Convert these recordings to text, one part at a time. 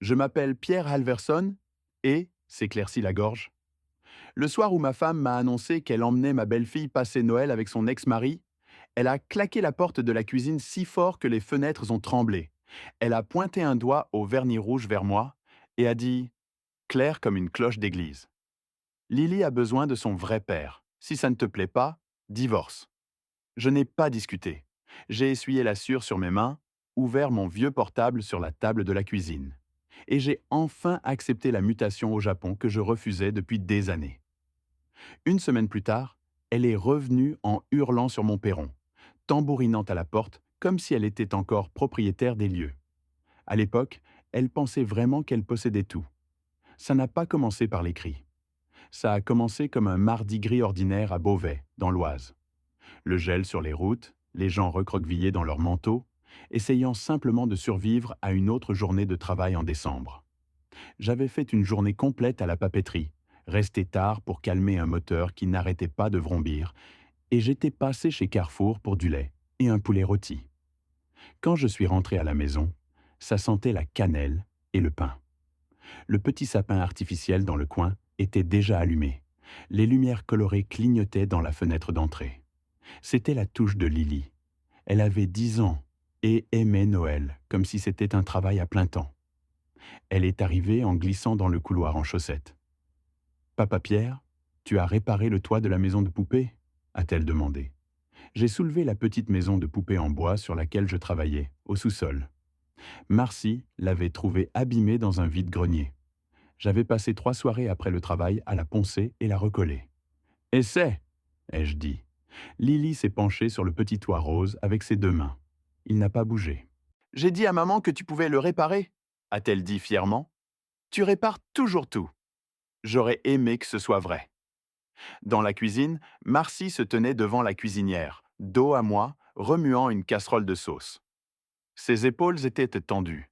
Je m'appelle Pierre Halverson et, s'éclaircit la gorge, le soir où ma femme m'a annoncé qu'elle emmenait ma belle-fille passer Noël avec son ex-mari, elle a claqué la porte de la cuisine si fort que les fenêtres ont tremblé. Elle a pointé un doigt au vernis rouge vers moi et a dit, clair comme une cloche d'église: Lily a besoin de son vrai père. Si ça ne te plaît pas, divorce. Je n'ai pas discuté. J'ai essuyé la sueur sur mes mains, ouvert mon vieux portable sur la table de la cuisine. Et j'ai enfin accepté la mutation au Japon que je refusais depuis des années. Une semaine plus tard, elle est revenue en hurlant sur mon perron, tambourinant à la porte comme si elle était encore propriétaire des lieux. À l'époque, elle pensait vraiment qu'elle possédait tout. Ça n'a pas commencé par les cris. Ça a commencé comme un mardi gris ordinaire à Beauvais, dans l'Oise. Le gel sur les routes, les gens recroquevillés dans leurs manteaux, essayant simplement de survivre à une autre journée de travail en décembre. J'avais fait une journée complète à la papeterie, resté tard pour calmer un moteur qui n'arrêtait pas de vrombir, et j'étais passé chez Carrefour pour du lait et un poulet rôti. Quand je suis rentré à la maison, ça sentait la cannelle et le pain. Le petit sapin artificiel dans le coin était déjà allumé. Les lumières colorées clignotaient dans la fenêtre d'entrée. C'était la touche de Lily. Elle avait 10 ans et aimait Noël comme si c'était un travail à plein temps. Elle est arrivée en glissant dans le couloir en chaussettes. Papa Pierre, tu as réparé le toit de la maison de poupée a-t-elle demandé. J'ai soulevé la petite maison de poupée en bois sur laquelle je travaillais, au sous-sol. Marcy l'avait trouvée abîmée dans un vide-grenier. J'avais passé 3 soirées après le travail à la poncer et la recoller. Essaie, ai-je dit. Lily s'est penchée sur le petit toit rose avec ses 2 mains. Il n'a pas bougé. J'ai dit à maman que tu pouvais le réparer, a-t-elle dit fièrement. Tu répares toujours tout. J'aurais aimé que ce soit vrai. Dans la cuisine, Marcy se tenait devant la cuisinière, dos à moi, remuant une casserole de sauce. Ses épaules étaient tendues.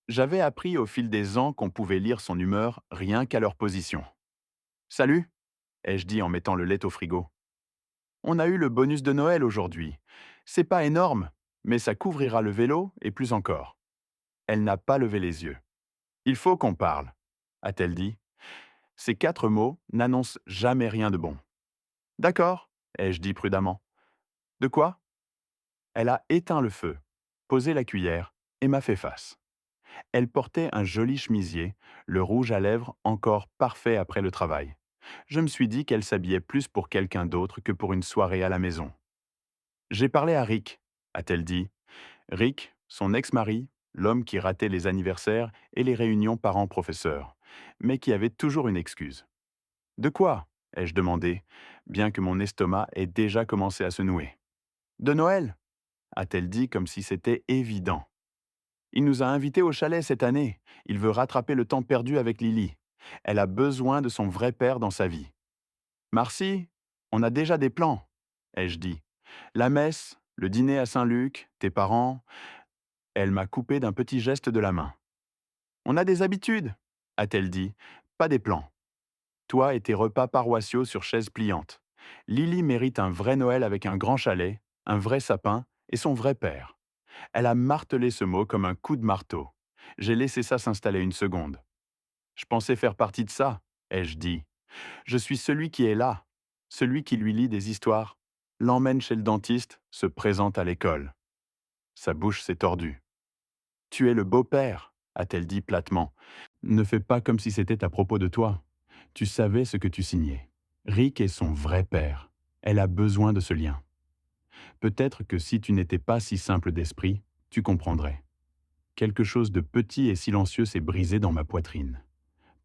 J'avais appris au fil des ans qu'on pouvait lire son humeur rien qu'à leur position. Salut, ai-je dit en mettant le lait au frigo. On a eu le bonus de Noël aujourd'hui. C'est pas énorme, mais ça couvrira le vélo et plus encore. Elle n'a pas levé les yeux. Il faut qu'on parle, a-t-elle dit. Ces 4 mots n'annoncent jamais rien de bon. D'accord, ai-je dit prudemment. De quoi? Elle a éteint le feu, posé la cuillère et m'a fait face. Elle portait un joli chemisier, le rouge à lèvres encore parfait après le travail. Je me suis dit qu'elle s'habillait plus pour quelqu'un d'autre que pour une soirée à la maison. J'ai parlé à Rick, a-t-elle dit. Rick, son ex-mari, l'homme qui ratait les anniversaires et les réunions parents-professeurs, mais qui avait toujours une excuse. De quoi? Ai-je demandé, bien que mon estomac ait déjà commencé à se nouer. De Noël, a-t-elle dit comme si c'était évident. Il nous a invités au chalet cette année. Il veut rattraper le temps perdu avec Lily. Elle a besoin de son vrai père dans sa vie. Marcy, on a déjà des plans, ai-je dit. La messe, le dîner à Saint-Luc, tes parents. Elle m'a coupé d'un petit geste de la main. On a des habitudes, a-t-elle dit, pas des plans. Toi et tes repas paroissiaux sur chaises pliantes. Lily mérite un vrai Noël avec un grand chalet, un vrai sapin et son vrai père. Elle a martelé ce mot comme un coup de marteau. J'ai laissé ça s'installer une seconde. Je pensais faire partie de ça, ai-je dit. Je suis celui qui est là, celui qui lui lit des histoires, l'emmène chez le dentiste, se présente à l'école. Sa bouche s'est tordue. Tu es le beau-père, a-t-elle dit platement. Ne fais pas comme si c'était à propos de toi. Tu savais ce que tu signais. Rick est son vrai père. Elle a besoin de ce lien. Peut-être que si tu n'étais pas si simple d'esprit, tu comprendrais. Quelque chose de petit et silencieux s'est brisé dans ma poitrine.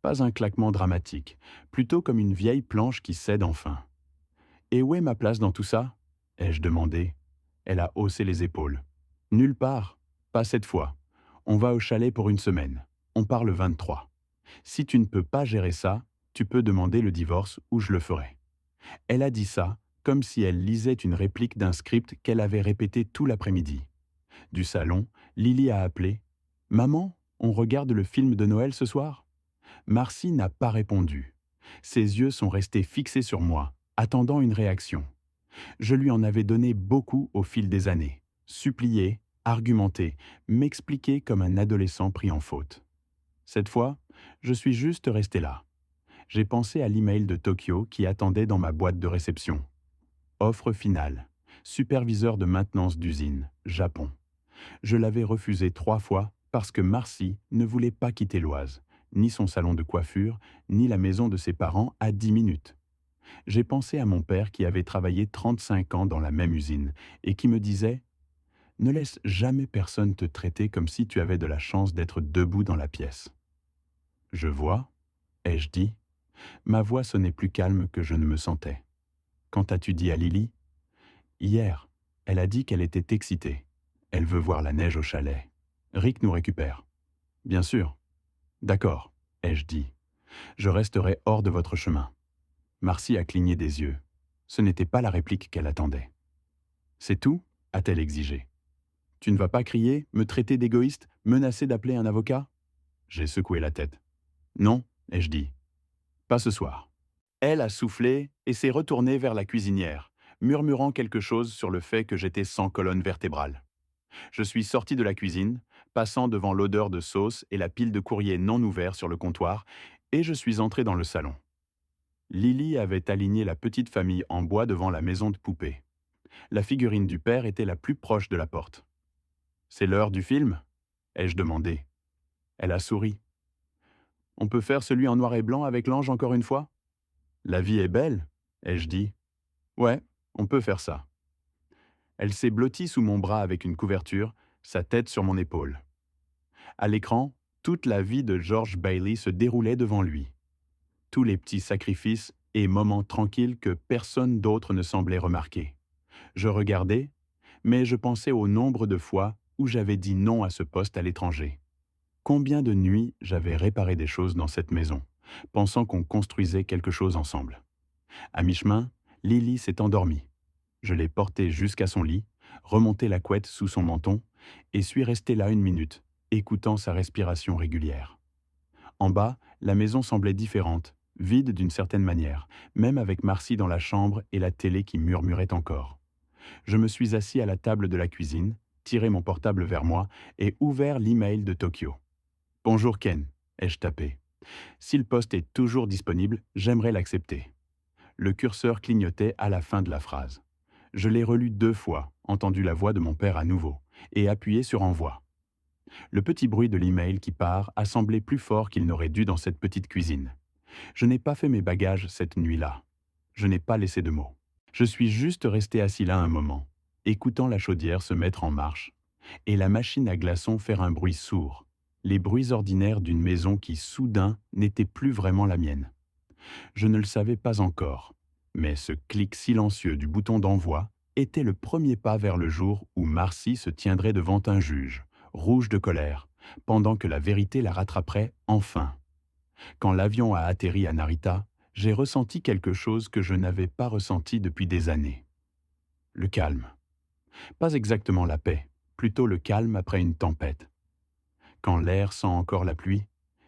Pas un claquement dramatique, plutôt comme une vieille planche qui cède enfin. Et où est ma place dans tout ça? Ai-je demandé. Elle a haussé les épaules. Nulle part, pas cette fois. On va au chalet pour une semaine. On part le 23. Si tu ne peux pas gérer ça, tu peux demander le divorce ou je le ferai. Elle a dit ça comme si elle lisait une réplique d'un script qu'elle avait répété tout l'après-midi. Du salon, Lily a appelé. Maman, on regarde le film de Noël ce soir? Marcy n'a pas répondu. Ses yeux sont restés fixés sur moi, attendant une réaction. Je lui en avais donné beaucoup au fil des années. Supplier, argumenter, m'expliquer comme un adolescent pris en faute. Cette fois, je suis juste resté là. J'ai pensé à l'email de Tokyo qui attendait dans ma boîte de réception. Offre finale. Superviseur de maintenance d'usine, Japon. Je l'avais refusé 3 fois parce que Marcy ne voulait pas quitter l'Oise, ni son salon de coiffure, ni la maison de ses parents à 10 minutes. J'ai pensé à mon père qui avait travaillé 35 ans dans la même usine et qui me disait: ne laisse jamais personne te traiter comme si tu avais de la chance d'être debout dans la pièce. Je vois, ai-je dit. Ma voix sonnait plus calme que je ne me sentais. Quand as-tu dit à Lily? Hier. Elle a dit qu'elle était excitée. Elle veut voir la neige au chalet. Rick nous récupère. Bien sûr. D'accord, ai-je dit. Je resterai hors de votre chemin. Marcy a cligné des yeux. Ce n'était pas la réplique qu'elle attendait. C'est tout? A-t-elle exigé. Tu ne vas pas crier, me traiter d'égoïste, menacer d'appeler un avocat? J'ai secoué la tête. Non, ai-je dit. Pas ce soir. Elle a soufflé et s'est retournée vers la cuisinière, murmurant quelque chose sur le fait que j'étais sans colonne vertébrale. Je suis sorti de la cuisine, passant devant l'odeur de sauce et la pile de courriers non ouverts sur le comptoir, et je suis entré dans le salon. Lily avait aligné la petite famille en bois devant la maison de poupée. La figurine du père était la plus proche de la porte. C'est l'heure du film? Ai-je demandé. Elle a souri. On peut faire celui en noir et blanc avec l'ange encore une fois? La vie est belle, ai-je dit. Ouais, on peut faire ça. Elle s'est blottie sous mon bras avec une couverture, sa tête sur mon épaule. À l'écran, toute la vie de George Bailey se déroulait devant lui. Tous les petits sacrifices et moments tranquilles que personne d'autre ne semblait remarquer. Je regardais, mais je pensais au nombre de fois où j'avais dit non à ce poste à l'étranger. Combien de nuits j'avais réparé des choses dans cette maison, pensant qu'on construisait quelque chose ensemble. À mi-chemin, Lily s'est endormie. Je l'ai portée jusqu'à son lit, remonté la couette sous son menton et suis resté là 1 minute, écoutant sa respiration régulière. En bas, la maison semblait différente, vide d'une certaine manière, même avec Marcy dans la chambre et la télé qui murmurait encore. Je me suis assis à la table de la cuisine, tiré mon portable vers moi et ouvert l'email de Tokyo. « Bonjour Ken », ai-je tapé. « Si le poste est toujours disponible, j'aimerais l'accepter. » Le curseur clignotait à la fin de la phrase. Je l'ai relu 2 fois, entendu la voix de mon père à nouveau, et appuyé sur envoi. Le petit bruit de l'email qui part a semblé plus fort qu'il n'aurait dû dans cette petite cuisine. Je n'ai pas fait mes bagages cette nuit-là. Je n'ai pas laissé de mots. Je suis juste resté assis là un moment, écoutant la chaudière se mettre en marche, et la machine à glaçons faire un bruit sourd, les bruits ordinaires d'une maison qui, soudain, n'était plus vraiment la mienne. Je ne le savais pas encore, mais ce clic silencieux du bouton d'envoi était le premier pas vers le jour où Marcy se tiendrait devant un juge, rouge de colère, pendant que la vérité la rattraperait enfin. Quand l'avion a atterri à Narita, j'ai ressenti quelque chose que je n'avais pas ressenti depuis des années. Le calme. Pas exactement la paix, plutôt le calme après une tempête. Quand l'air sent encore la pluie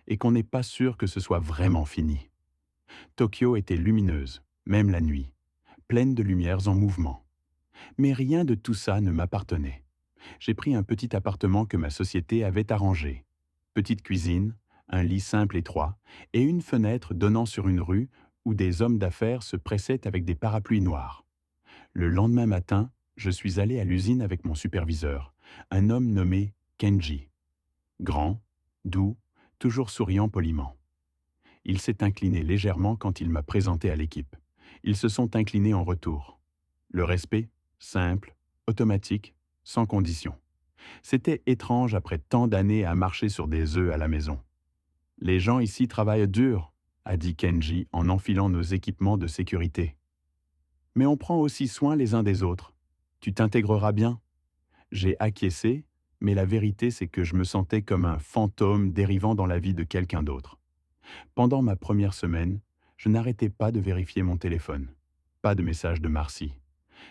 et qu'on n'est pas sûr que ce soit vraiment fini. Tokyo était lumineuse, même la nuit, pleine de lumières en mouvement. Mais rien de tout ça ne m'appartenait. J'ai pris un petit appartement que ma société avait arrangé. Petite cuisine, un lit simple étroit et une fenêtre donnant sur une rue où des hommes d'affaires se pressaient avec des parapluies noirs. Le lendemain matin, je suis allé à l'usine avec mon superviseur, un homme nommé Kenji. Grand, doux, toujours souriant poliment. Il s'est incliné légèrement quand il m'a présenté à l'équipe. Ils se sont inclinés en retour. Le respect, simple, automatique, sans condition. C'était étrange après tant d'années à marcher sur des œufs à la maison. « Les gens ici travaillent dur », a dit Kenji en enfilant nos équipements de sécurité. « Mais on prend aussi soin les uns des autres. Tu t'intégreras bien ?» J'ai acquiescé, mais la vérité c'est que je me sentais comme un fantôme dérivant dans la vie de quelqu'un d'autre. Pendant ma première semaine, je n'arrêtais pas de vérifier mon téléphone. Pas de message de Marcy.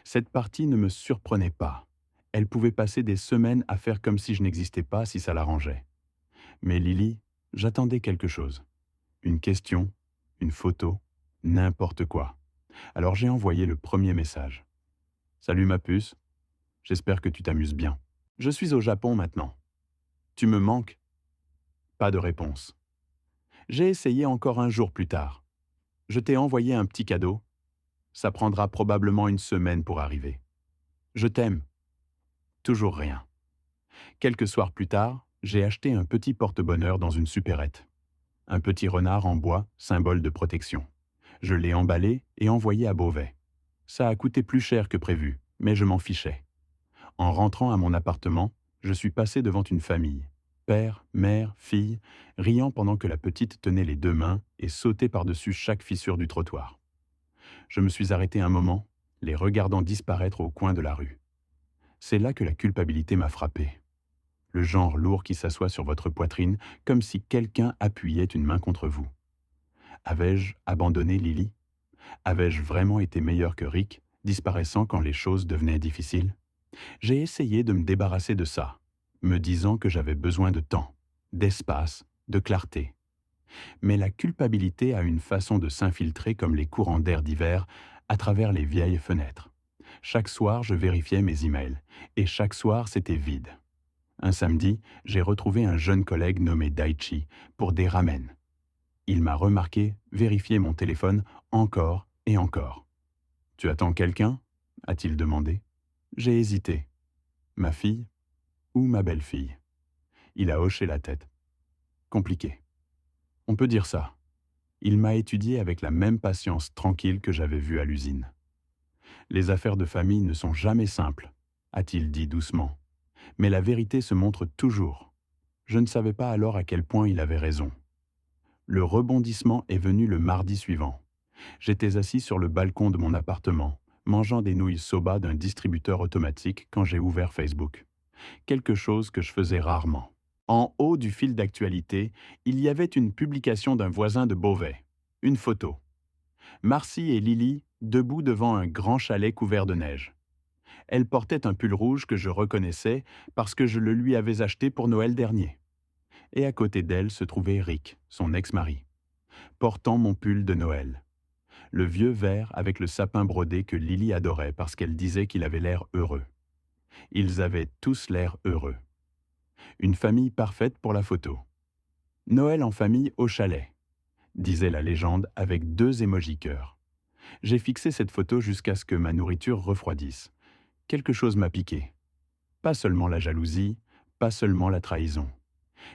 Cette partie ne me surprenait pas. Elle pouvait passer des semaines à faire comme si je n'existais pas si ça l'arrangeait. Mais Lily, j'attendais quelque chose. Une question, une photo, n'importe quoi. Alors j'ai envoyé le premier message. « Salut ma puce, j'espère que tu t'amuses bien. Je suis au Japon maintenant. Tu me manques ?» Pas de réponse. J'ai essayé encore un jour plus tard. Je t'ai envoyé un petit cadeau. Ça prendra probablement une semaine pour arriver. Je t'aime. Toujours rien. Quelques soirs plus tard, j'ai acheté un petit porte-bonheur dans une supérette. Un petit renard en bois, symbole de protection. Je l'ai emballé et envoyé à Beauvais. Ça a coûté plus cher que prévu, mais je m'en fichais. En rentrant à mon appartement, je suis passé devant une famille. Père, mère, fille, riant pendant que la petite tenait les deux mains et sautait par-dessus chaque fissure du trottoir. Je me suis arrêté un moment, les regardant disparaître au coin de la rue. C'est là que la culpabilité m'a frappé. Le genre lourd qui s'assoit sur votre poitrine comme si quelqu'un appuyait une main contre vous. Avais-je abandonné Lily? Avais-je vraiment été meilleur que Rick, disparaissant quand les choses devenaient difficiles? J'ai essayé de me débarrasser de ça, me disant que j'avais besoin de temps, d'espace, de clarté. Mais la culpabilité a une façon de s'infiltrer comme les courants d'air d'hiver à travers les vieilles fenêtres. Chaque soir, je vérifiais mes emails, et chaque soir, c'était vide. Un samedi, j'ai retrouvé un jeune collègue nommé Daichi pour des ramen. Il m'a remarqué vérifier mon téléphone encore et encore. Tu attends quelqu'un? A-t-il demandé. J'ai hésité. Ma fille ou ma belle-fille? Il a hoché la tête. Compliqué. On peut dire ça. Il m'a étudié avec la même patience tranquille que j'avais vue à l'usine. Les affaires de famille ne sont jamais simples, a-t-il dit doucement. Mais la vérité se montre toujours. Je ne savais pas alors à quel point il avait raison. Le rebondissement est venu le mardi suivant. J'étais assis sur le balcon de mon appartement, mangeant des nouilles soba d'un distributeur automatique quand j'ai ouvert Facebook. Quelque chose que je faisais rarement. En haut du fil d'actualité, il y avait une publication d'un voisin de Beauvais. Une photo. Marcy et Lily, debout devant un grand chalet couvert de neige. Elle portait un pull rouge que je reconnaissais parce que je le lui avais acheté pour Noël dernier. Et à côté d'elle se trouvait Rick, son ex-mari, portant mon pull de Noël. Le vieux vert avec le sapin brodé que Lily adorait parce qu'elle disait qu'il avait l'air heureux. Ils avaient tous l'air heureux. Une famille parfaite pour la photo. Noël en famille au chalet, disait la légende avec 2 émojis cœurs. J'ai fixé cette photo jusqu'à ce que ma nourriture refroidisse. Quelque chose m'a piqué. Pas seulement la jalousie, pas seulement la trahison.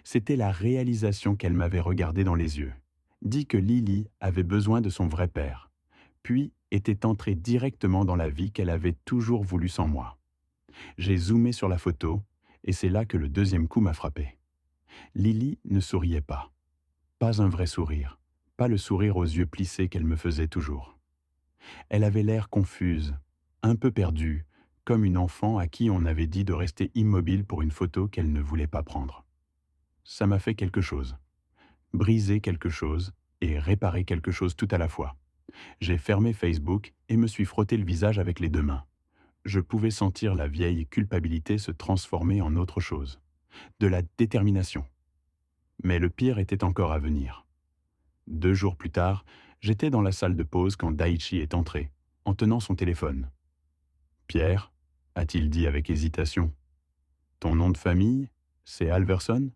C'était la réalisation qu'elle m'avait regardé dans les yeux. Dit que Lily avait besoin de son vrai père, puis était entrée directement dans la vie qu'elle avait toujours voulu sans moi. J'ai zoomé sur la photo, et c'est là que le deuxième coup m'a frappé. Lily ne souriait pas. Pas un vrai sourire. Pas le sourire aux yeux plissés qu'elle me faisait toujours. Elle avait l'air confuse, un peu perdue, comme une enfant à qui on avait dit de rester immobile pour une photo qu'elle ne voulait pas prendre. Ça m'a fait quelque chose. Briser quelque chose et réparer quelque chose tout à la fois. J'ai fermé Facebook et me suis frotté le visage avec les 2 mains. Je pouvais sentir la vieille culpabilité se transformer en autre chose. De la détermination. Mais le pire était encore à venir. 2 jours plus tard, j'étais dans la salle de pause quand Daichi est entré, en tenant son téléphone. Pierre, a-t-il dit avec hésitation. Ton nom de famille, c'est Alverson?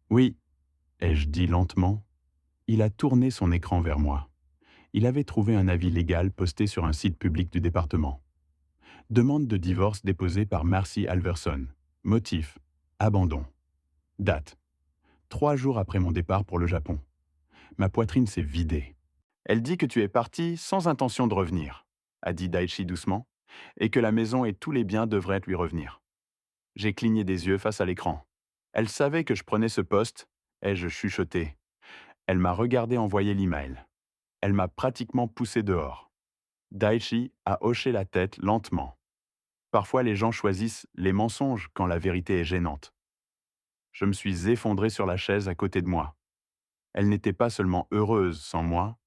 Oui, ai-je dit lentement. Il a tourné son écran vers moi. Il avait trouvé un avis légal posté sur un site public du département. Demande de divorce déposée par Marcy Alverson. Motif, abandon. Date, 3 jours après mon départ pour le Japon. Ma poitrine s'est vidée. Elle dit que tu es parti sans intention de revenir, a dit Daichi doucement, et que la maison et tous les biens devraient lui revenir. J'ai cligné des yeux face à l'écran. Elle savait que je prenais ce poste, ai-je chuchoté. Elle m'a regardé envoyer l'email. Elle m'a pratiquement poussé dehors. Daichi a hoché la tête lentement. Parfois les gens choisissent les mensonges quand la vérité est gênante. Je me suis effondré sur la chaise à côté de moi. Elle n'était pas seulement heureuse sans moi,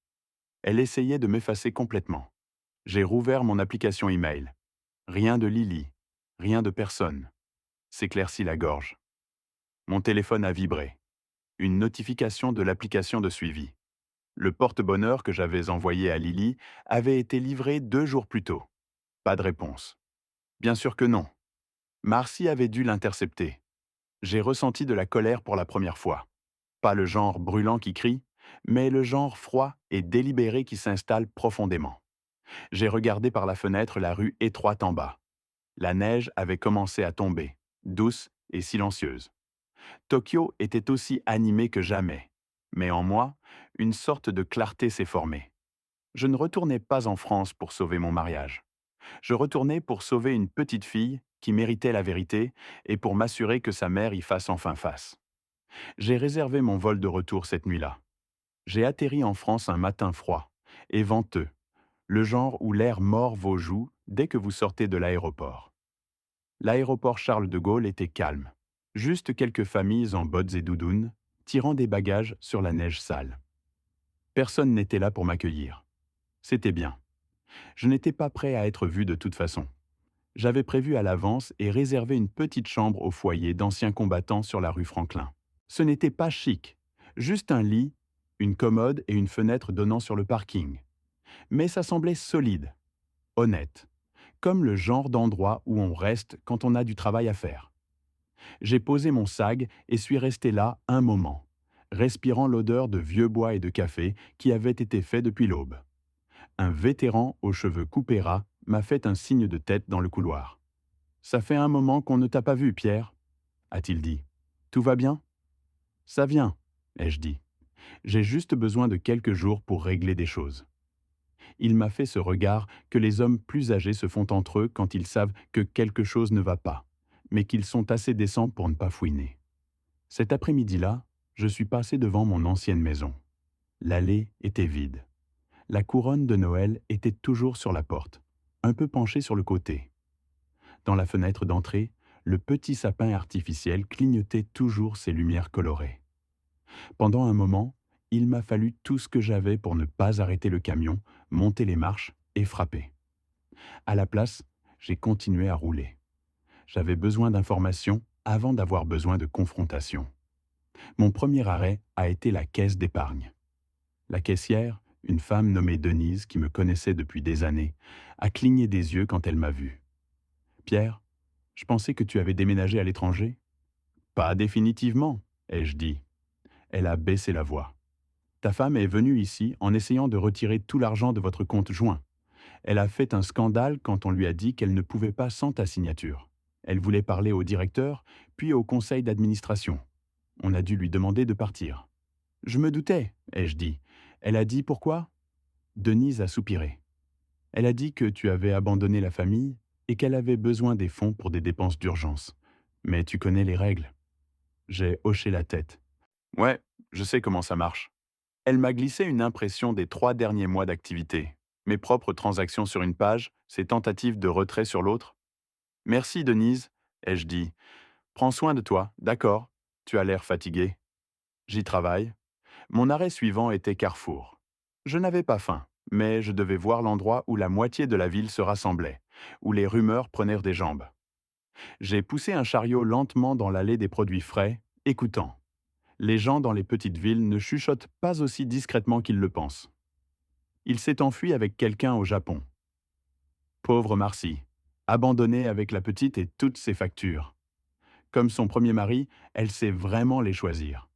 elle essayait de m'effacer complètement. J'ai rouvert mon application email. Rien de Lily, rien de personne. S'éclaircit la gorge. Mon téléphone a vibré. Une notification de l'application de suivi. Le porte-bonheur que j'avais envoyé à Lily avait été livré 2 jours plus tôt. Pas de réponse. Bien sûr que non. Marcy avait dû l'intercepter. J'ai ressenti de la colère pour la première fois. Pas le genre brûlant qui crie, mais le genre froid et délibéré qui s'installe profondément. J'ai regardé par la fenêtre la rue étroite en bas. La neige avait commencé à tomber, douce et silencieuse. Tokyo était aussi animé que jamais. Mais en moi, une sorte de clarté s'est formée. Je ne retournais pas en France pour sauver mon mariage. Je retournais pour sauver une petite fille qui méritait la vérité et pour m'assurer que sa mère y fasse enfin face. J'ai réservé mon vol de retour cette nuit-là. J'ai atterri en France un matin froid et venteux, le genre où l'air mord vos joues dès que vous sortez de l'aéroport. L'aéroport Charles de Gaulle était calme. Juste quelques familles en bottes et doudounes, tirant des bagages sur la neige sale. Personne n'était là pour m'accueillir. C'était bien. Je n'étais pas prêt à être vu de toute façon. J'avais prévu à l'avance et réservé une petite chambre au foyer d'anciens combattants sur la rue Franklin. Ce n'était pas chic, juste un lit, une commode et une fenêtre donnant sur le parking. Mais ça semblait solide, honnête, comme le genre d'endroit où on reste quand on a du travail à faire. J'ai posé mon sag et suis resté là un moment, respirant l'odeur de vieux bois et de café qui avait été fait depuis l'aube. Un vétéran aux cheveux coupés ras m'a fait un signe de tête dans le couloir. Ça fait un moment qu'on ne t'a pas vu, Pierre, a-t-il dit. Tout va bien? Ça vient, ai-je dit. J'ai juste besoin de quelques jours pour régler des choses. Il m'a fait ce regard que les hommes plus âgés se font entre eux quand ils savent que quelque chose ne va pas, mais qu'ils sont assez décents pour ne pas fouiner. Cet après-midi-là, je suis passé devant mon ancienne maison. L'allée était vide. La couronne de Noël était toujours sur la porte, un peu penchée sur le côté. Dans la fenêtre d'entrée, le petit sapin artificiel clignotait toujours ses lumières colorées. Pendant un moment, il m'a fallu tout ce que j'avais pour ne pas arrêter le camion, monter les marches et frapper. À la place, j'ai continué à rouler. J'avais besoin d'informations avant d'avoir besoin de confrontation. Mon premier arrêt a été la caisse d'épargne. La caissière, une femme nommée Denise qui me connaissait depuis des années, a cligné des yeux quand elle m'a vu. « Pierre, je pensais que tu avais déménagé à l'étranger. »« Pas définitivement, ai-je dit. » Elle a baissé la voix. « Ta femme est venue ici en essayant de retirer tout l'argent de votre compte joint. Elle a fait un scandale quand on lui a dit qu'elle ne pouvait pas sans ta signature. Elle voulait parler au directeur, puis au conseil d'administration. On a dû lui demander de partir. »« Je me doutais, ai-je dit. Elle a dit pourquoi ?» Denise a soupiré. « Elle a dit que tu avais abandonné la famille et qu'elle avait besoin des fonds pour des dépenses d'urgence. Mais tu connais les règles. » J'ai hoché la tête. « Ouais, je sais comment ça marche. » Elle m'a glissé une impression des 3 derniers mois d'activité. Mes propres transactions sur une page, ses tentatives de retrait sur l'autre. « Merci, Denise, ai-je dit. Prends soin de toi, d'accord. Tu as l'air fatigué. » J'y travaille. Mon arrêt suivant était Carrefour. Je n'avais pas faim, mais je devais voir l'endroit où la moitié de la ville se rassemblait, où les rumeurs prenaient des jambes. J'ai poussé un chariot lentement dans l'allée des produits frais, écoutant. Les gens dans les petites villes ne chuchotent pas aussi discrètement qu'ils le pensent. Il s'est enfui avec quelqu'un au Japon. Pauvre Marcy, abandonnée avec la petite et toutes ses factures. Comme son premier mari, elle sait vraiment les choisir.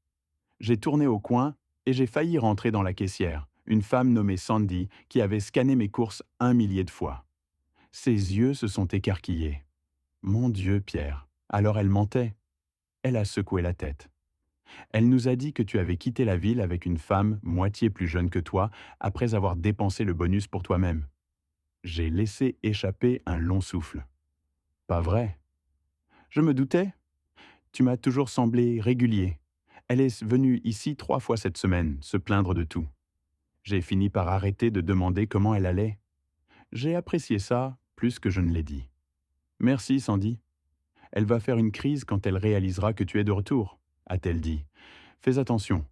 J'ai tourné au coin et j'ai failli rentrer dans la caissière, une femme nommée Sandy qui avait scanné mes courses 1 millier de fois. Ses yeux se sont écarquillés. Mon Dieu, Pierre, alors elle mentait. Elle a secoué la tête. Elle nous a dit que tu avais quitté la ville avec une femme moitié plus jeune que toi après avoir dépensé le bonus pour toi-même. J'ai laissé échapper un long souffle. Pas vrai. Je me doutais. Tu m'as toujours semblé régulier. Elle est venue ici 3 fois cette semaine, se plaindre de tout. J'ai fini par arrêter de demander comment elle allait. J'ai apprécié ça plus que je ne l'ai dit. Merci, Sandy. Elle va faire une crise quand elle réalisera que tu es de retour, a-t-elle dit. Fais attention.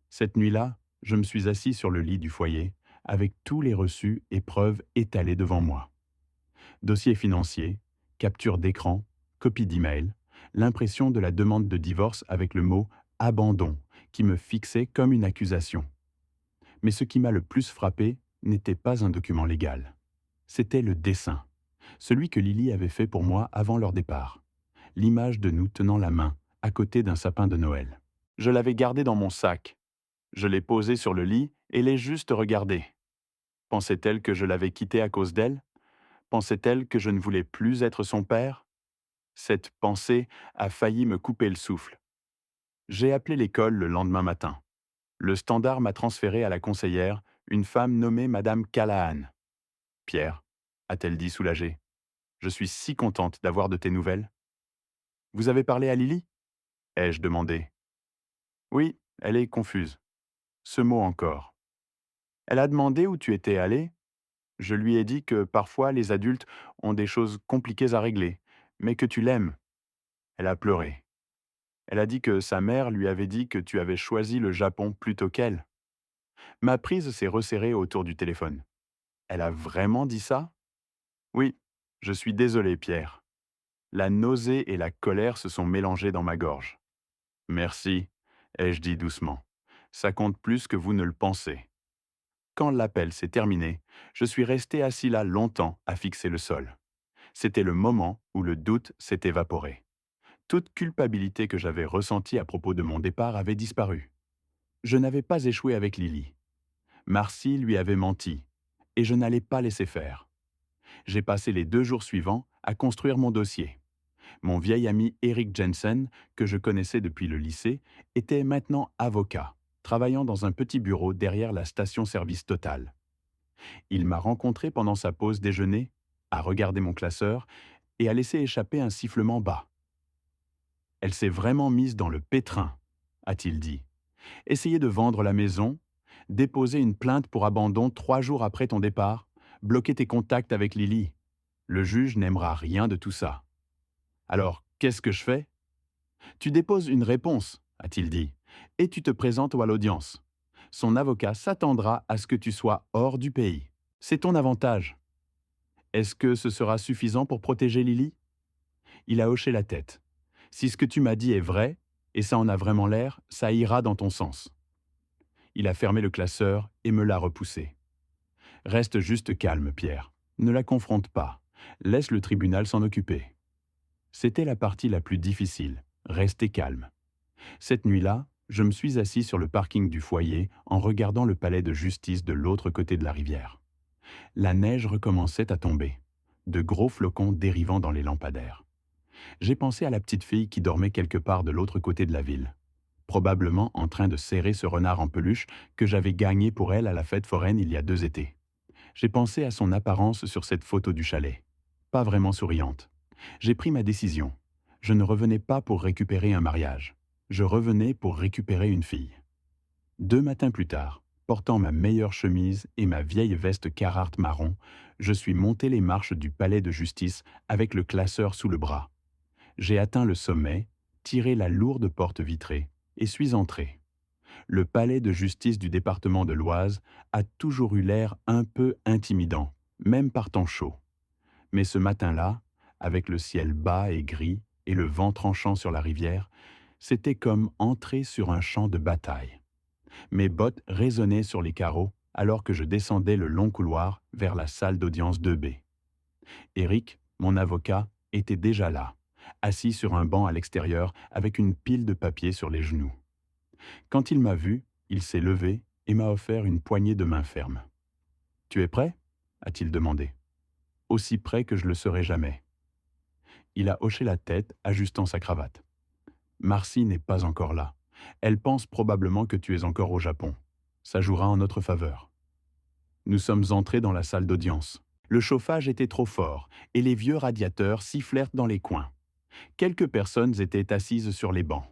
Cette nuit-là, je me suis assis sur le lit du foyer, avec tous les reçus et preuves étalés devant moi. Dossier financier, capture d'écran, copie d'email, l'impression de la demande de divorce avec le mot « abandon » qui me fixait comme une accusation. Mais ce qui m'a le plus frappé n'était pas un document légal. C'était le dessin, celui que Lily avait fait pour moi avant leur départ. L'image de nous tenant la main, à côté d'un sapin de Noël. Je l'avais gardé dans mon sac. Je l'ai posé sur le lit et l'ai juste regardé. Pensait-elle que je l'avais quitté à cause d'elle? Pensait-elle que je ne voulais plus être son père? Cette pensée a failli me couper le souffle. J'ai appelé l'école le lendemain matin. Le standard m'a transféré à la conseillère, une femme nommée Madame Callahan. Pierre, a-t-elle dit soulagée, je suis si contente d'avoir de tes nouvelles. Vous avez parlé à Lily? Ai-je demandé. Oui, elle est confuse. Ce mot encore. Elle a demandé où tu étais allé. Je lui ai dit que parfois les adultes ont des choses compliquées à régler, mais que tu l'aimes. Elle a pleuré. Elle a dit que sa mère lui avait dit que tu avais choisi le Japon plutôt qu'elle. Ma prise s'est resserrée autour du téléphone. Elle a vraiment dit ça? Oui, je suis désolé, Pierre. La nausée et la colère se sont mélangées dans ma gorge. Merci, ai-je dit doucement. Ça compte plus que vous ne le pensez. Quand l'appel s'est terminé, je suis resté assis là longtemps à fixer le sol. C'était le moment où le doute s'est évaporé. Toute culpabilité que j'avais ressentie à propos de mon départ avait disparu. Je n'avais pas échoué avec Lily. Marcy lui avait menti, et je n'allais pas laisser faire. J'ai passé les 2 jours suivants à construire mon dossier. Mon vieil ami Eric Jensen, que je connaissais depuis le lycée, était maintenant avocat, travaillant dans un petit bureau derrière la station-service Total. Il m'a rencontré pendant sa pause déjeuner, a regardé mon classeur et a laissé échapper un sifflement bas. Elle s'est vraiment mise dans le pétrin, a-t-il dit. Essayer de vendre la maison, déposer une plainte pour abandon 3 jours après ton départ, bloquer tes contacts avec Lily. Le juge n'aimera rien de tout ça. Alors, qu'est-ce que je fais? Tu déposes une réponse, a-t-il dit, et tu te présentes à l'audience. Son avocat s'attendra à ce que tu sois hors du pays. C'est ton avantage. Est-ce que ce sera suffisant pour protéger Lily? Il a hoché la tête. Si ce que tu m'as dit est vrai, et ça en a vraiment l'air, ça ira dans ton sens. Il a fermé le classeur et me l'a repoussé. Reste juste calme, Pierre. Ne la confronte pas. Laisse le tribunal s'en occuper. C'était la partie la plus difficile. Rester calme. Cette nuit-là, je me suis assis sur le parking du foyer en regardant le palais de justice de l'autre côté de la rivière. La neige recommençait à tomber, de gros flocons dérivant dans les lampadaires. J'ai pensé à la petite fille qui dormait quelque part de l'autre côté de la ville, probablement en train de serrer ce renard en peluche que j'avais gagné pour elle à la fête foraine il y a 2 étés. J'ai pensé à son apparence sur cette photo du chalet. Pas vraiment souriante. J'ai pris ma décision. Je ne revenais pas pour récupérer un mariage. Je revenais pour récupérer une fille. 2 matins plus tard, portant ma meilleure chemise et ma vieille veste Carhartt marron, je suis monté les marches du palais de justice avec le classeur sous le bras. J'ai atteint le sommet, tiré la lourde porte vitrée et suis entré. Le palais de justice du département de l'Oise a toujours eu l'air un peu intimidant, même par temps chaud. Mais ce matin-là, avec le ciel bas et gris et le vent tranchant sur la rivière, c'était comme entrer sur un champ de bataille. Mes bottes résonnaient sur les carreaux alors que je descendais le long couloir vers la salle d'audience 2B. Eric, mon avocat, était déjà là, assis sur un banc à l'extérieur avec une pile de papier sur les genoux. Quand il m'a vu, il s'est levé et m'a offert une poignée de main ferme. « Tu es prêt ?» a-t-il demandé. Aussi prêt que je le serai jamais. Il a hoché la tête, ajustant sa cravate. « Marcy n'est pas encore là. Elle pense probablement que tu es encore au Japon. Ça jouera en notre faveur. » Nous sommes entrés dans la salle d'audience. Le chauffage était trop fort et les vieux radiateurs sifflèrent dans les coins. Quelques personnes étaient assises sur les bancs.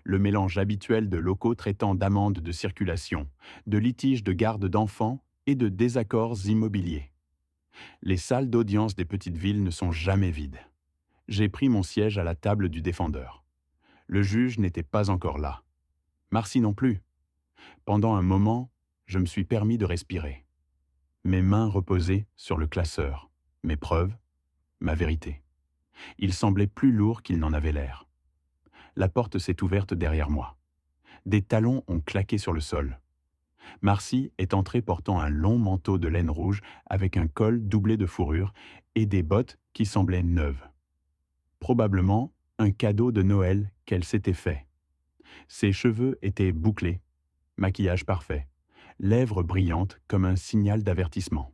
Le mélange habituel de locaux traitant d'amendes de circulation, de litiges de garde d'enfants et de désaccords immobiliers. Les salles d'audience des petites villes ne sont jamais vides. J'ai pris mon siège à la table du défendeur. Le juge n'était pas encore là. Marcy non plus. Pendant un moment, je me suis permis de respirer. Mes mains reposaient sur le classeur, mes preuves, ma vérité. Il semblait plus lourd qu'il n'en avait l'air. La porte s'est ouverte derrière moi. Des talons ont claqué sur le sol. Marcy est entrée portant un long manteau de laine rouge avec un col doublé de fourrure et des bottes qui semblaient neuves. Probablement un cadeau de Noël qu'elle s'était fait. Ses cheveux étaient bouclés, maquillage parfait, lèvres brillantes comme un signal d'avertissement.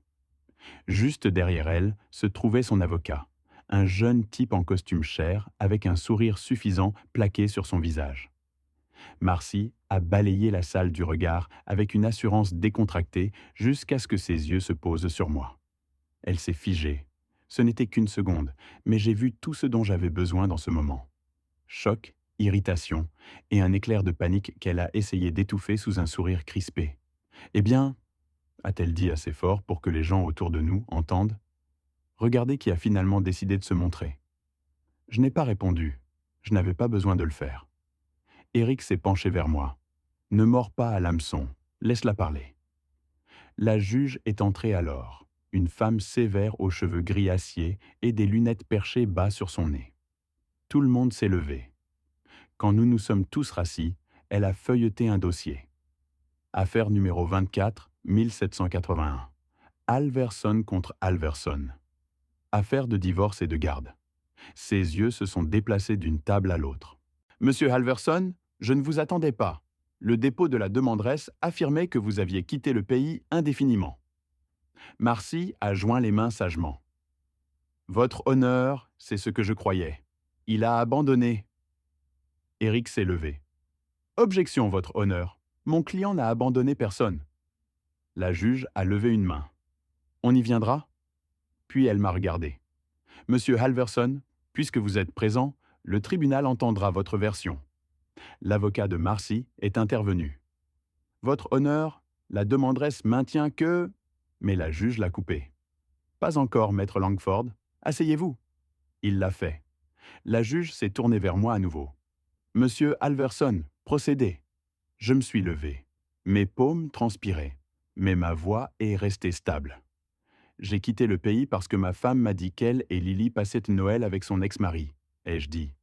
Juste derrière elle se trouvait son avocat, un jeune type en costume chair avec un sourire suffisant plaqué sur son visage. Marcy a balayé la salle du regard avec une assurance décontractée jusqu'à ce que ses yeux se posent sur moi. Elle s'est figée. Ce n'était qu'une seconde, mais j'ai vu tout ce dont j'avais besoin dans ce moment. Choc, irritation et un éclair de panique qu'elle a essayé d'étouffer sous un sourire crispé. Eh bien, a-t-elle dit assez fort pour que les gens autour de nous entendent, regardez qui a finalement décidé de se montrer. Je n'ai pas répondu. Je n'avais pas besoin de le faire. Eric s'est penché vers moi. Ne mords pas à l'hameçon. Laisse-la parler. La juge est entrée alors, une femme sévère aux cheveux gris acier et des lunettes perchées bas sur son nez. Tout le monde s'est levé. Quand nous nous sommes tous rassis, elle a feuilleté un dossier. Affaire numéro 24, 1781. Alverson contre Alverson. Affaire de divorce et de garde. Ses yeux se sont déplacés d'une table à l'autre. Monsieur Alverson, je ne vous attendais pas. Le dépôt de la demanderesse affirmait que vous aviez quitté le pays indéfiniment. Marcy a joint les mains sagement. Votre honneur, c'est ce que je croyais. Il a abandonné. Eric s'est levé. Objection, votre honneur. Mon client n'a abandonné personne. La juge a levé une main. On y viendra? Puis elle m'a regardé. Monsieur Halverson, puisque vous êtes présent, le tribunal entendra votre version. L'avocat de Marcy est intervenu. Votre honneur, la demanderesse maintient que... Mais la juge l'a coupé. Pas encore, maître Langford. Asseyez-vous. Il l'a fait. La juge s'est tournée vers moi à nouveau. Monsieur Halverson, procédez. Je me suis levé. Mes paumes transpiraient, mais ma voix est restée stable. J'ai quitté le pays parce que ma femme m'a dit qu'elle et Lily passaient Noël avec son ex-mari, ai-je dit.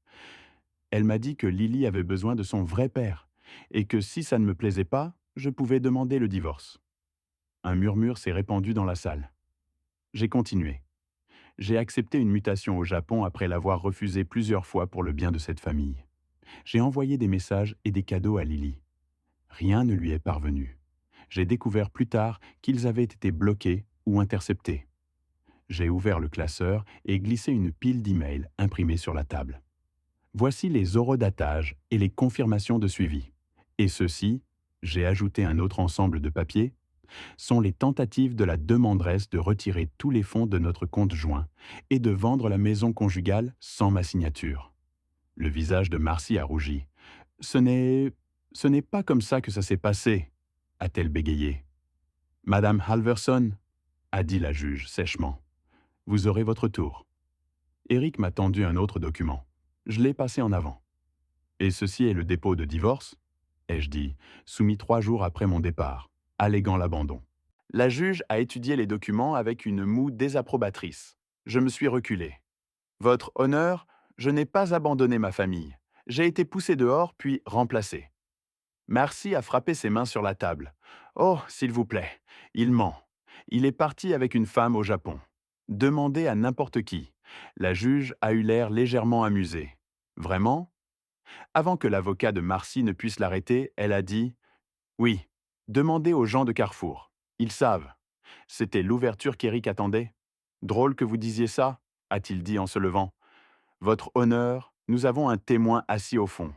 Elle m'a dit que Lily avait besoin de son vrai père, et que si ça ne me plaisait pas, je pouvais demander le divorce. Un murmure s'est répandu dans la salle. J'ai continué. J'ai accepté une mutation au Japon après l'avoir refusée plusieurs fois pour le bien de cette famille. J'ai envoyé des messages et des cadeaux à Lily. Rien ne lui est parvenu. J'ai découvert plus tard qu'ils avaient été bloqués ou interceptés. J'ai ouvert le classeur et glissé une pile d'emails imprimés sur la table. Voici les horodatages et les confirmations de suivi. Et ceux-ci, j'ai ajouté un autre ensemble de papiers, sont les tentatives de la demanderesse de retirer tous les fonds de notre compte joint et de vendre la maison conjugale sans ma signature. Le visage de Marcy a rougi. Ce n'est pas comme ça que ça s'est passé, a-t-elle bégayé. Madame Halverson, a dit la juge sèchement. Vous aurez votre tour. Eric m'a tendu un autre document. Je l'ai passé en avant. Et ceci est le dépôt de divorce, ai-je dit, soumis 3 jours après mon départ, alléguant l'abandon. La juge a étudié les documents avec une moue désapprobatrice. Je me suis reculé. Votre honneur, je n'ai pas abandonné ma famille. J'ai été poussé dehors puis remplacé. Marcy a frappé ses mains sur la table. Oh, s'il vous plaît, il ment. Il est parti avec une femme au Japon. Demandez à n'importe qui. La juge a eu l'air légèrement amusée. Vraiment? Avant que l'avocat de Marcy ne puisse l'arrêter, elle a dit « Oui, demandez aux gens de Carrefour. Ils savent. » C'était l'ouverture qu'Eric attendait. « Drôle que vous disiez ça, » a-t-il dit en se levant. « Votre honneur, nous avons un témoin assis au fond. »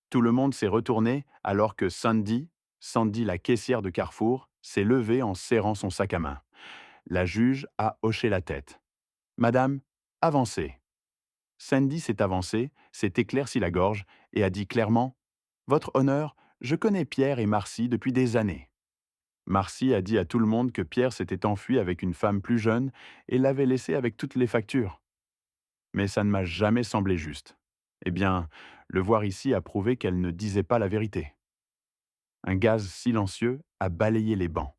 Tout le monde s'est retourné alors que Sandy la caissière de Carrefour, s'est levée en serrant son sac à main. La juge a hoché la tête. « Madame, avancez. » Sandy s'est avancée, s'est éclairci la gorge et a dit clairement « Votre honneur, je connais Pierre et Marcy depuis des années. » Marcy a dit à tout le monde que Pierre s'était enfui avec une femme plus jeune et l'avait laissé avec toutes les factures. Mais ça ne m'a jamais semblé juste. Eh bien, le voir ici a prouvé qu'elle ne disait pas la vérité. Un gaz silencieux a balayé les bancs.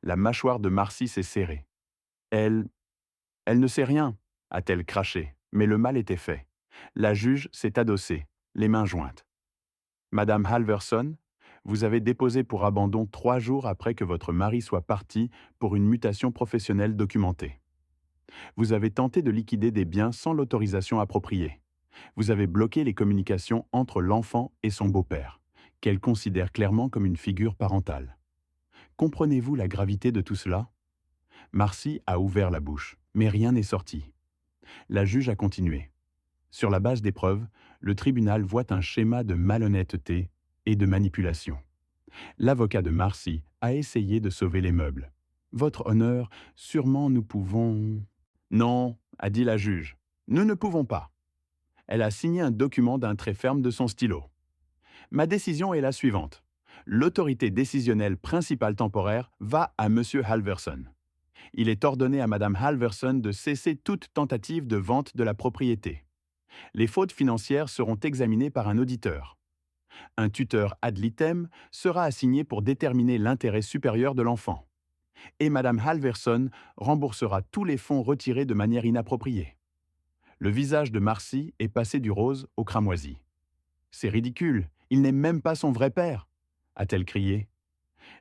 La mâchoire de Marcy s'est serrée. Elle ne sait rien, a-t-elle craché, mais le mal était fait. La juge s'est adossée, les mains jointes. Madame Halverson, vous avez déposé pour abandon 3 jours après que votre mari soit parti pour une mutation professionnelle documentée. Vous avez tenté de liquider des biens sans l'autorisation appropriée. Vous avez bloqué les communications entre l'enfant et son beau-père, qu'elle considère clairement comme une figure parentale. Comprenez-vous la gravité de tout cela? Marcy a ouvert la bouche, mais rien n'est sorti. La juge a continué. Sur la base des preuves, le tribunal voit un schéma de malhonnêteté et de manipulation. L'avocat de Marcy a essayé de sauver les meubles. Votre honneur, sûrement nous pouvons... Non, a dit la juge. Nous ne pouvons pas. Elle a signé un document d'un trait ferme de son stylo. Ma décision est la suivante. L'autorité décisionnelle principale temporaire va à M. Halverson. Il est ordonné à Mme Halverson de cesser toute tentative de vente de la propriété. Les fautes financières seront examinées par un auditeur. Un tuteur ad litem sera assigné pour déterminer l'intérêt supérieur de l'enfant. Et Mme Halverson remboursera tous les fonds retirés de manière inappropriée. Le visage de Marcy est passé du rose au cramoisi. C'est ridicule, il n'est même pas son vrai père, a-t-elle crié.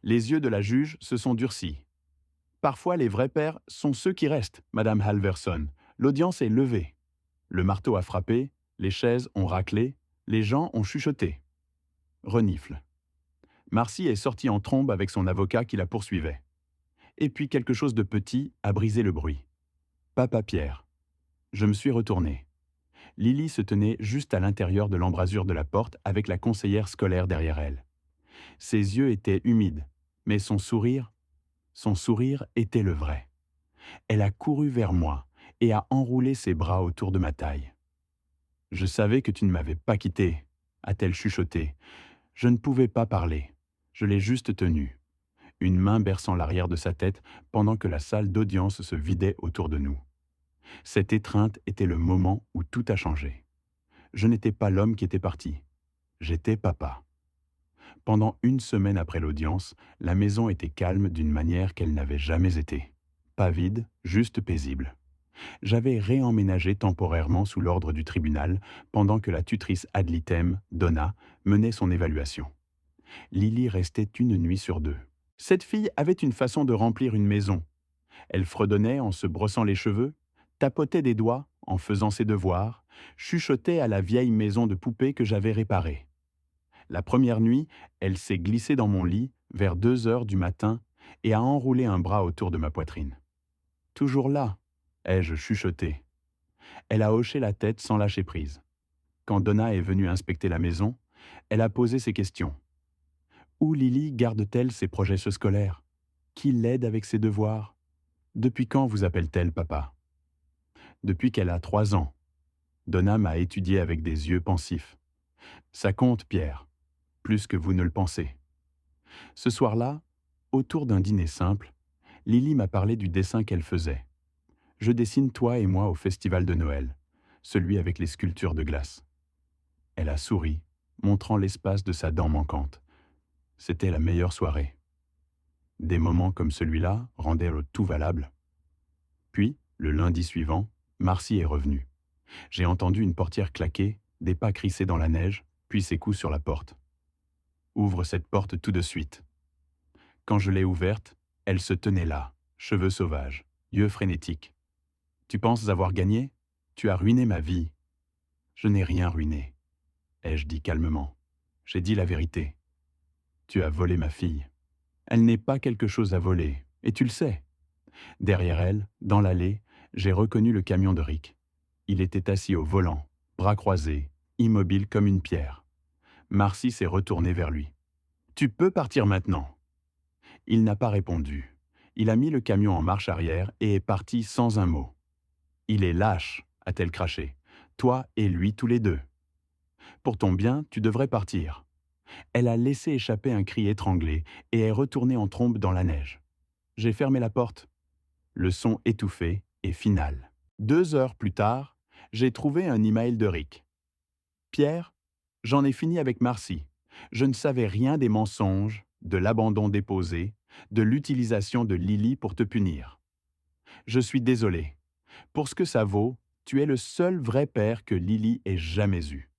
Les yeux de la juge se sont durcis. Parfois, les vrais pères sont ceux qui restent, Madame Halverson. L'audience est levée. Le marteau a frappé, les chaises ont raclé, les gens ont chuchoté. Renifle. Marcy est sortie en trombe avec son avocat qui la poursuivait. Et puis quelque chose de petit a brisé le bruit. Papa Pierre. Je me suis retourné. Lily se tenait juste à l'intérieur de l'embrasure de la porte avec la conseillère scolaire derrière elle. Ses yeux étaient humides, mais son sourire était le vrai. Elle a couru vers moi et a enroulé ses bras autour de ma taille. « Je savais que tu ne m'avais pas quitté », a-t-elle chuchoté. Je ne pouvais pas parler. Je l'ai juste tenue, une main berçant l'arrière de sa tête pendant que la salle d'audience se vidait autour de nous. Cette étreinte était le moment où tout a changé. Je n'étais pas l'homme qui était parti. J'étais papa. Pendant une semaine après l'audience, la maison était calme d'une manière qu'elle n'avait jamais été. Pas vide, juste paisible. J'avais réemménagé temporairement sous l'ordre du tribunal pendant que la tutrice ad litem, Donna, menait son évaluation. Lily restait une nuit sur deux. Cette fille avait une façon de remplir une maison. Elle fredonnait en se brossant les cheveux, tapotait des doigts en faisant ses devoirs, chuchotait à la vieille maison de poupée que j'avais réparée. La première nuit, elle s'est glissée dans mon lit vers 2 heures du matin et a enroulé un bras autour de ma poitrine. « Toujours là », ai-je chuchoté. Elle a hoché la tête sans lâcher prise. Quand Donna est venue inspecter la maison, elle a posé ses questions. Où Lily garde-t-elle ses projets scolaires? Qui l'aide avec ses devoirs? Depuis quand vous appelle-t-elle papa? Depuis qu'elle a 3 ans. Donna m'a étudié avec des yeux pensifs. Ça compte, Pierre, plus que vous ne le pensez. Ce soir-là, autour d'un dîner simple, Lily m'a parlé du dessin qu'elle faisait. Je dessine toi et moi au festival de Noël, celui avec les sculptures de glace. Elle a souri, montrant l'espace de sa dent manquante. C'était la meilleure soirée. Des moments comme celui-là rendaient le tout valable. Puis, le lundi suivant, Marcy est revenue. J'ai entendu une portière claquer, des pas crisser dans la neige, puis ses coups sur la porte. Ouvre cette porte tout de suite. Quand je l'ai ouverte, elle se tenait là, cheveux sauvages, yeux frénétiques. Tu penses avoir gagné? Tu as ruiné ma vie. Je n'ai rien ruiné, ai-je dit calmement. J'ai dit la vérité. Tu as volé ma fille. Elle n'est pas quelque chose à voler, et tu le sais. Derrière elle, dans l'allée, j'ai reconnu le camion de Rick. Il était assis au volant, bras croisés, immobile comme une pierre. Marcy s'est retournée vers lui. « Tu peux partir maintenant. » Il n'a pas répondu. Il a mis le camion en marche arrière et est parti sans un mot. « Il est lâche, a-t-elle craché. Toi et lui tous les deux. Pour ton bien, tu devrais partir. » Elle a laissé échapper un cri étranglé et est retournée en trombe dans la neige. J'ai fermé la porte. Le son étouffé et final. 2 heures plus tard, j'ai trouvé un email de Rick. « Pierre, j'en ai fini avec Marcy. Je ne savais rien des mensonges, de l'abandon déposé, de l'utilisation de Lily pour te punir. Je suis désolé. Pour ce que ça vaut, tu es le seul vrai père que Lily ait jamais eu.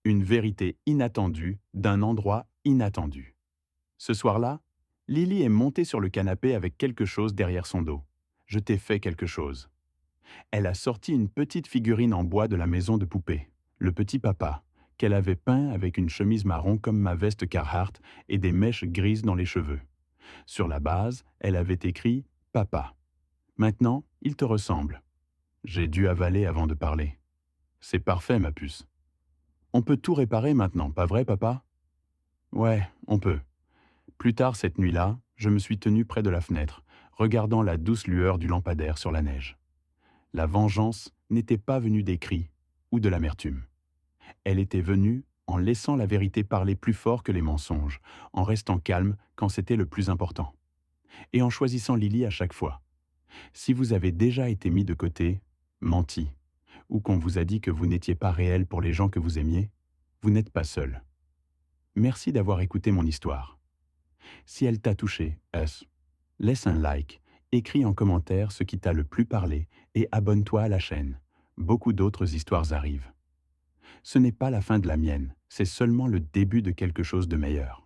Une vérité inattendue d'un endroit inattendu. » Ce soir-là, Lily est montée sur le canapé avec quelque chose derrière son dos. Je t'ai fait quelque chose. Elle a sorti une petite figurine en bois de la maison de poupée. le petit papa, qu'elle avait peint avec une chemise marron comme ma veste Carhartt et des mèches grises dans les cheveux. Sur la base, elle avait écrit Papa. Maintenant, il te ressemble. J'ai dû avaler avant de parler. C'est parfait, ma puce. On peut tout réparer maintenant, pas vrai, papa? Ouais, on peut. Plus tard cette nuit-là, je me suis tenu près de la fenêtre, regardant la douce lueur du lampadaire sur la neige. La vengeance n'était pas venue des cris ou de l'amertume. Elle était venue en laissant la vérité parler plus fort que les mensonges, en restant calme quand c'était le plus important, et en choisissant Lily à chaque fois. Si vous avez déjà été mis de côté, menti, ou qu'on vous a dit que vous n'étiez pas réel pour les gens que vous aimiez, vous n'êtes pas seul. Merci d'avoir écouté mon histoire. Si elle t'a touché, laisse un like, écris en commentaire ce qui t'a le plus parlé et abonne-toi à la chaîne. Beaucoup d'autres histoires arrivent. Ce n'est pas la fin de la mienne, c'est seulement le début de quelque chose de meilleur.